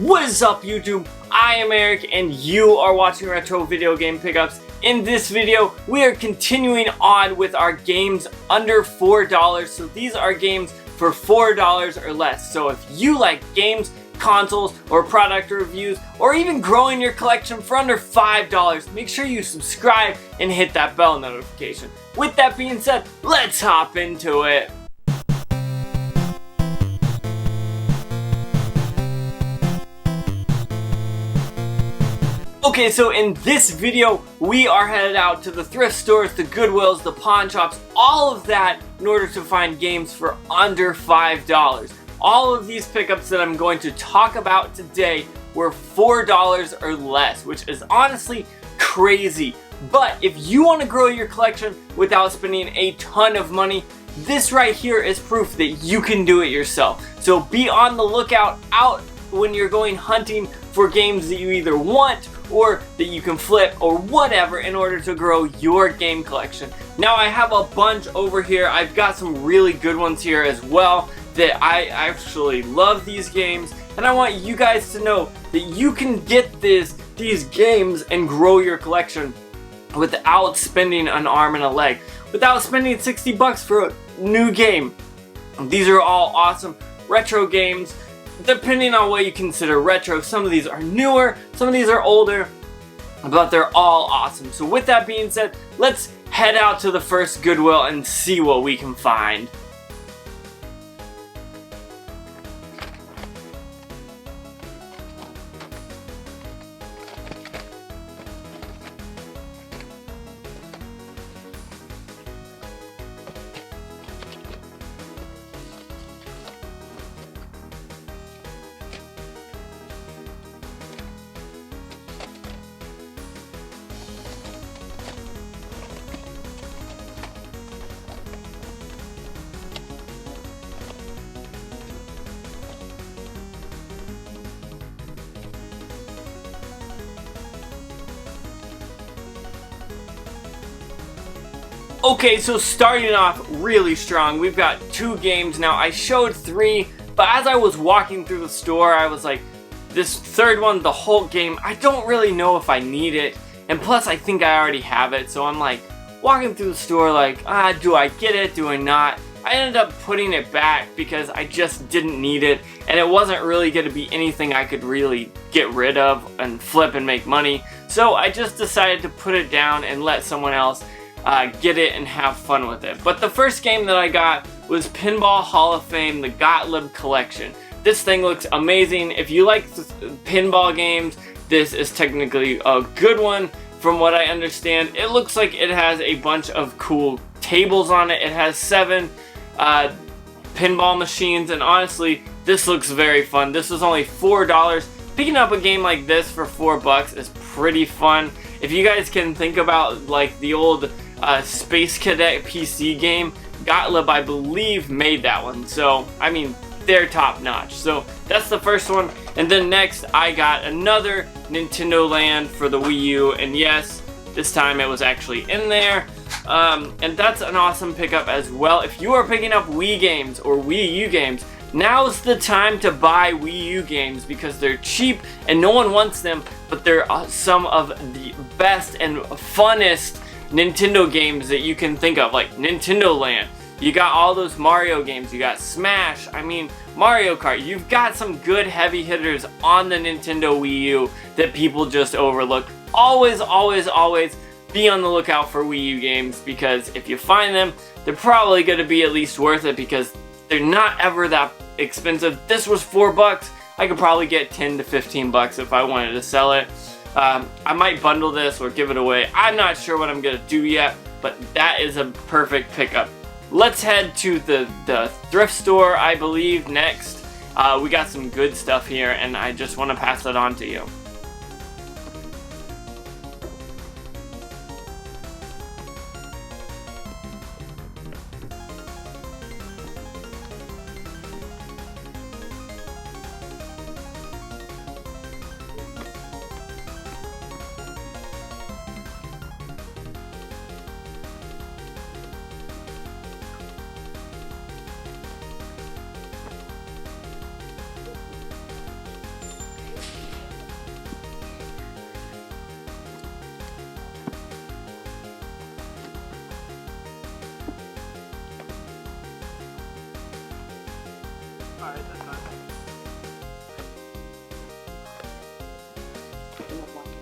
What is up, YouTube? I am Eric and you are watching Retro Video Game Pickups. In this video, we are continuing on with our games under $4. So these are games for $4 or less. So if you like games, consoles, or product reviews, or even growing your collection for under $5, make sure you subscribe and hit that bell notification. With that being said, let's hop into it. Okay, so in this video, we are headed out to the thrift stores, the Goodwills, the pawn shops, all of that in order to find games for under $5. All of these pickups that I'm going to talk about today were $4 or less, which is honestly crazy. But if you want to grow your collection without spending a ton of money, this right here is proof that you can do it yourself. So be on the lookout out when you're going hunting for games that you either want or that you can flip or whatever in order to grow your game collection. Now I have a bunch over here. I've got some really good ones here as well that I actually love these games, and I want you guys to know that you can get these games and grow your collection without spending an arm and a leg, without spending 60 bucks for a new game. These are all awesome retro games. Depending on what you consider retro, some of these are newer, some of these are older, but they're all awesome. So with that being said, let's head out to the first Goodwill and see what we can find. Okay, so starting off really strong, we've got 2 games. Now I showed 3, but as I was walking through the store, I was like, this third one, the Hulk game, I don't really know if I need it, and plus I think I already have it, so I'm like walking through the store like, do I get it, do I not? I ended up putting it back because I just didn't need it, and it wasn't really going to be anything I could really get rid of and flip and make money, so I just decided to put it down and let someone else get it and have fun with it. But the first game that I got was Pinball Hall of Fame, the Gottlieb Collection. This thing looks amazing. If you like pinball games, this is technically a good one. From what I understand, it looks like it has a bunch of cool tables on it. It has 7 pinball machines, and honestly, this looks very fun. This was only $4. Picking up a game like this for $4 is pretty fun. If you guys can think about like the old Space Cadet PC game, Gottlieb, I believe, made that one. So, I mean, they're top notch. So, that's the first one. And then next, I got another Nintendo Land for the Wii U. And yes, this time it was actually in there. And that's an awesome pickup as well. If you are picking up Wii games or Wii U games, now's the time to buy Wii U games because they're cheap and no one wants them, but they're some of the best and funnest Nintendo games that you can think of, like Nintendo Land. You got all those Mario games, you got Smash, I mean Mario Kart. You've got some good heavy hitters on the Nintendo Wii U that people just overlook. Always, always, always be on the lookout for Wii U games, because if you find them, they're probably going to be at least worth it because they're not ever that expensive. This was $4. I could probably get 10 to 15 bucks if I wanted to sell it. I might bundle this or give it away. I'm not sure what I'm gonna do yet, but that is a perfect pickup. Let's head to the thrift store, I believe, next. We got some good stuff here, and I just want to pass it on to you.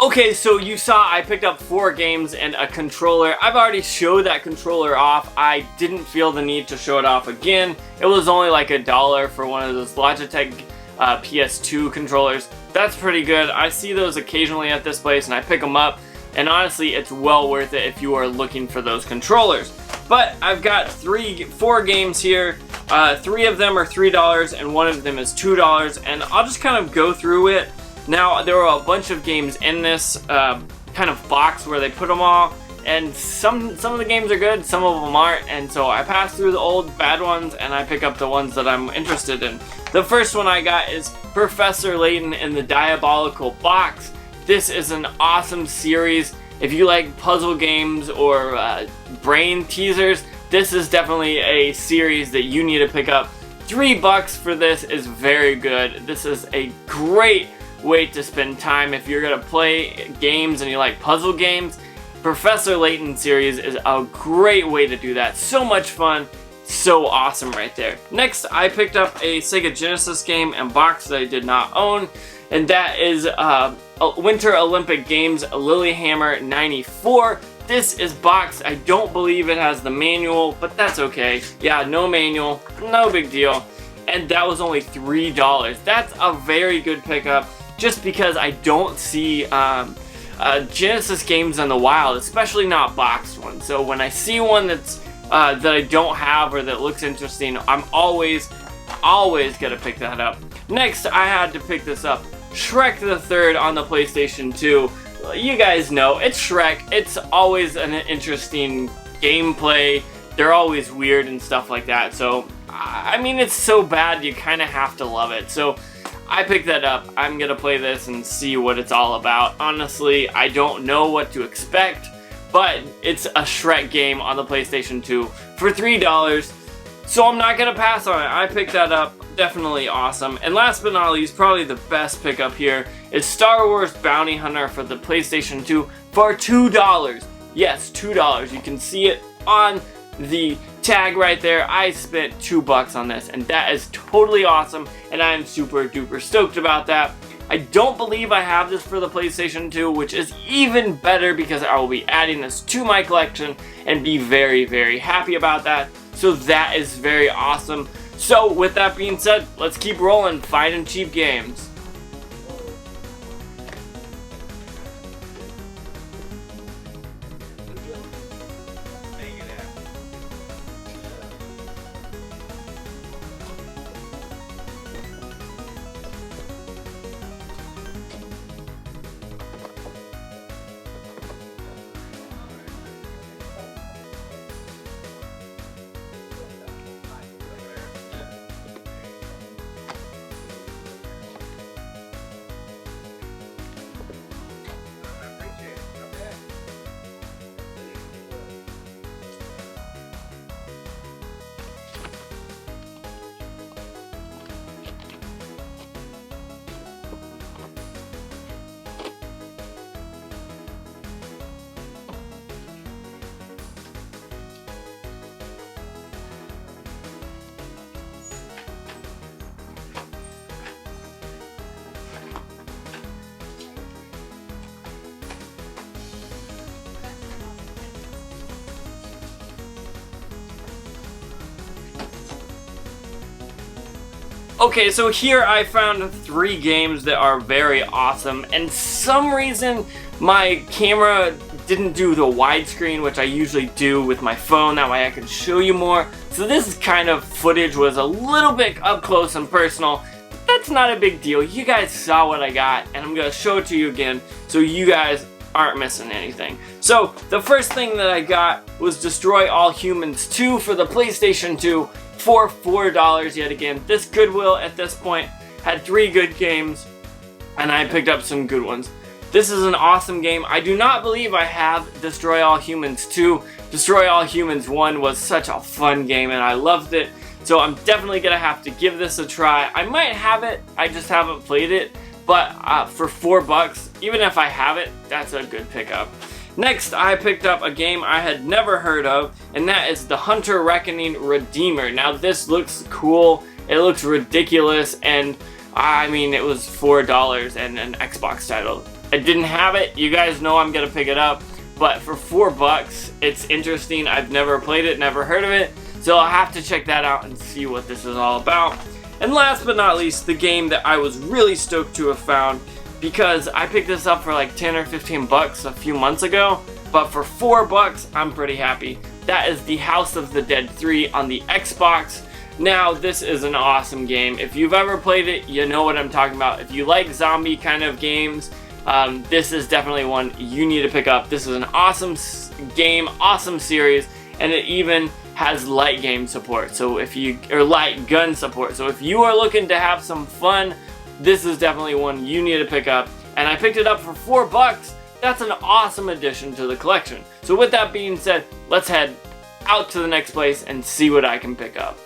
Okay, so you saw I picked up 4 games and a controller. I've already showed that controller off. I didn't feel the need to show it off again. It was only like $1 for one of those Logitech PS2 controllers. That's pretty good. I see those occasionally at this place and I pick them up. And honestly, it's well worth it if you are looking for those controllers. But I've got 4 games here. 3 of them are $3 and 1 of them is $2. And I'll just kind of go through it. Now, there are a bunch of games in this kind of box where they put them all, and some of the games are good, some of them aren't, and so I pass through the old bad ones and I pick up the ones that I'm interested in. The first one I got is Professor Layton in the Diabolical Box. This is an awesome series. If you like puzzle games or brain teasers, this is definitely a series that you need to pick up. $3 for this is very good. This is a great way to spend time if you're gonna play games and you like puzzle games. Professor Layton series is a great way to do that. So much fun, so awesome right there. Next, I picked up a Sega Genesis game and box that I did not own, and that is Winter Olympic Games Lilyhammer 94. This is boxed. I don't believe it has the manual, but that's okay. Yeah, no manual, no big deal. And that was only $3. That's a very good pickup, just because I don't see Genesis games in the wild, especially not boxed ones. So when I see one that's that I don't have or that looks interesting, I'm always gonna pick that up. Next, I had to pick this up. Shrek the Third on the PlayStation 2. You guys know, it's Shrek. It's always an interesting gameplay. They're always weird and stuff like that. So, I mean, it's so bad you kind of have to love it. So, I picked that up. I'm gonna play this and see what it's all about. Honestly, I don't know what to expect, but it's a Shrek game on the PlayStation 2 for $3, so I'm not gonna pass on it. I picked that up. Definitely awesome. And last but not least, probably the best pickup here is Star Wars Bounty Hunter for the PlayStation 2 for $2. Yes, $2. You can see it on the tag right there. I spent $2 on this, and that is totally awesome, and I am super duper stoked about that. I don't believe I have this for the PlayStation 2, which is even better because I will be adding this to my collection and be very, very happy about that. So that is very awesome. So with that being said, let's keep rolling, finding cheap games. Okay, so here I found 3 games that are very awesome, and some reason my camera didn't do the widescreen, which I usually do with my phone. That way I can show you more. So this kind of footage was a little bit up close and personal. But that's not a big deal. You guys saw what I got, and I'm gonna show it to you again so you guys aren't missing anything. So the first thing that I got was Destroy All Humans 2 for the PlayStation 2. For $4 yet again. This Goodwill at this point had 3 good games, and I picked up some good ones. This is an awesome game. I do not believe I have Destroy All Humans 2. Destroy All Humans 1 was such a fun game and I loved it, so I'm definitely gonna have to give this a try. I might have it, I just haven't played it, but for $4, even if I have it, that's a good pickup. Next, I picked up a game I had never heard of, and that is the Hunter Reckoning Redeemer. Now, this looks cool, it looks ridiculous, and I mean, it was $4 and an Xbox title. I didn't have it. You guys know I'm gonna pick it up, but for $4, it's interesting. I've never played it, never heard of it, so I'll have to check that out and see what this is all about. And last but not least, the game that I was really stoked to have found, because I picked this up for like 10 or 15 bucks a few months ago, but for $4, I'm pretty happy. That is the House of the Dead 3 on the Xbox. Now, this is an awesome game. If you've ever played it, you know what I'm talking about. If you like zombie kind of games, this is definitely one you need to pick up. This is an awesome game, awesome series, and it even has light game support. So or light gun support. So if you are looking to have some fun, this is definitely one you need to pick up. And I picked it up for $4. That's an awesome addition to the collection. So with that being said, let's head out to the next place and see what I can pick up.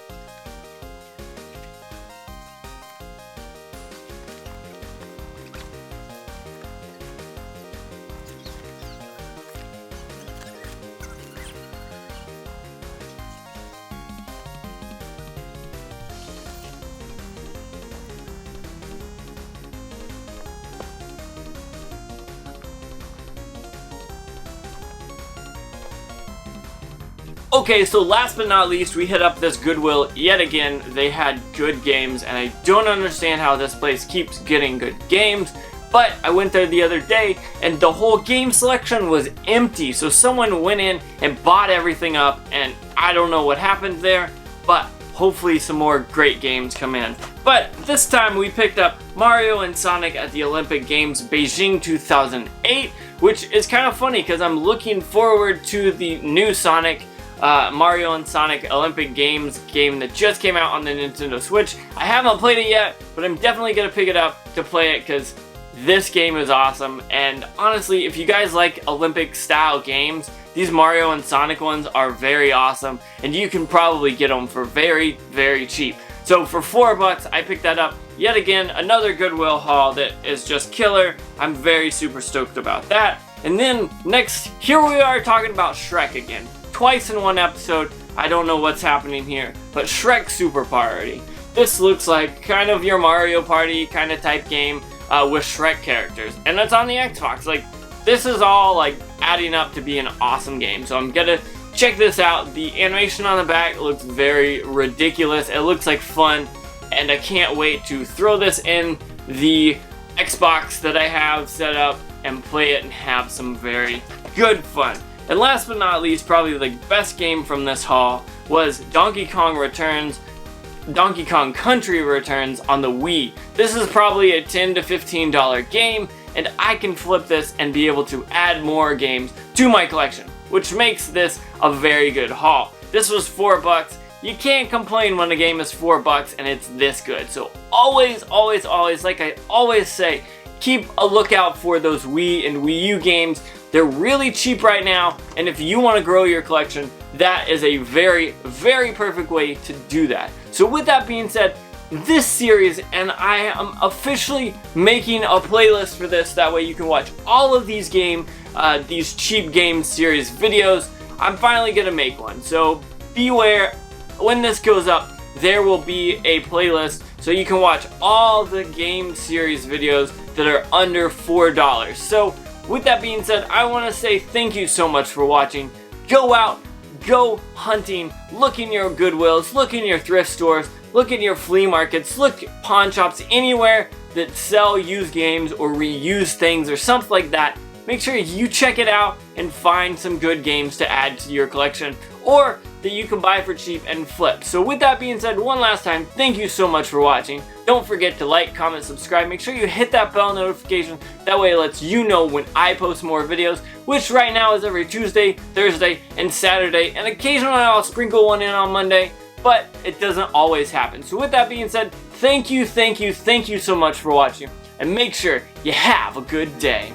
Okay, so last but not least, we hit up this Goodwill yet again. They had good games, and I don't understand how this place keeps getting good games, but I went there the other day, and the whole game selection was empty, so someone went in and bought everything up, and I don't know what happened there, but hopefully some more great games come in. But this time we picked up Mario and Sonic at the Olympic Games Beijing 2008, which is kind of funny because I'm looking forward to the new Sonic Mario and Sonic Olympic Games game that just came out on the Nintendo Switch. I haven't played it yet, but I'm definitely going to pick it up to play it because this game is awesome. And honestly, if you guys like Olympic style games, these Mario and Sonic ones are very awesome, and you can probably get them for very, very cheap. So for $4, I picked that up. Yet again, another Goodwill haul that is just killer. I'm very super stoked about that. And then next, here we are talking about Shrek again. Twice in one episode. I don't know what's happening here, but Shrek Super Party. This looks like kind of your Mario Party kind of type game with Shrek characters, and it's on the Xbox. Like, this is all like adding up to be an awesome game, so I'm gonna check this out. The animation on the back looks very ridiculous. It looks like fun, and I can't wait to throw this in the Xbox that I have set up and play it and have some very good fun. And last but not least, probably the best game from this haul was Donkey Kong Country Returns on the Wii. This is probably a $10 to $15 game, and I can flip this and be able to add more games to my collection, which makes this a very good haul. This was $4. You can't complain when a game is $4 and it's this good. So always, always, always, like I always say, keep a lookout for those Wii and Wii U games. They're really cheap right now, and if you want to grow your collection, that is a very, very perfect way to do that. So with that being said, this series, and I am officially making a playlist for this, that way you can watch all of these these cheap game series videos. I'm finally gonna make one, so beware, when this goes up, there will be a playlist so you can watch all the game series videos that are under $4. So with that being said, I want to say thank you so much for watching. Go out, go hunting, look in your Goodwills, look in your thrift stores, look in your flea markets, look at pawn shops, anywhere that sell used games or reuse things or something like that. Make sure you check it out and find some good games to add to your collection, or that you can buy for cheap and flip. So with that being said, one last time, thank you so much for watching. Don't forget to like, comment, subscribe. Make sure you hit that bell notification. That way it lets you know when I post more videos, which right now is every Tuesday, Thursday, and Saturday. And occasionally I'll sprinkle one in on Monday, but it doesn't always happen. So with that being said, thank you so much for watching. And make sure you have a good day.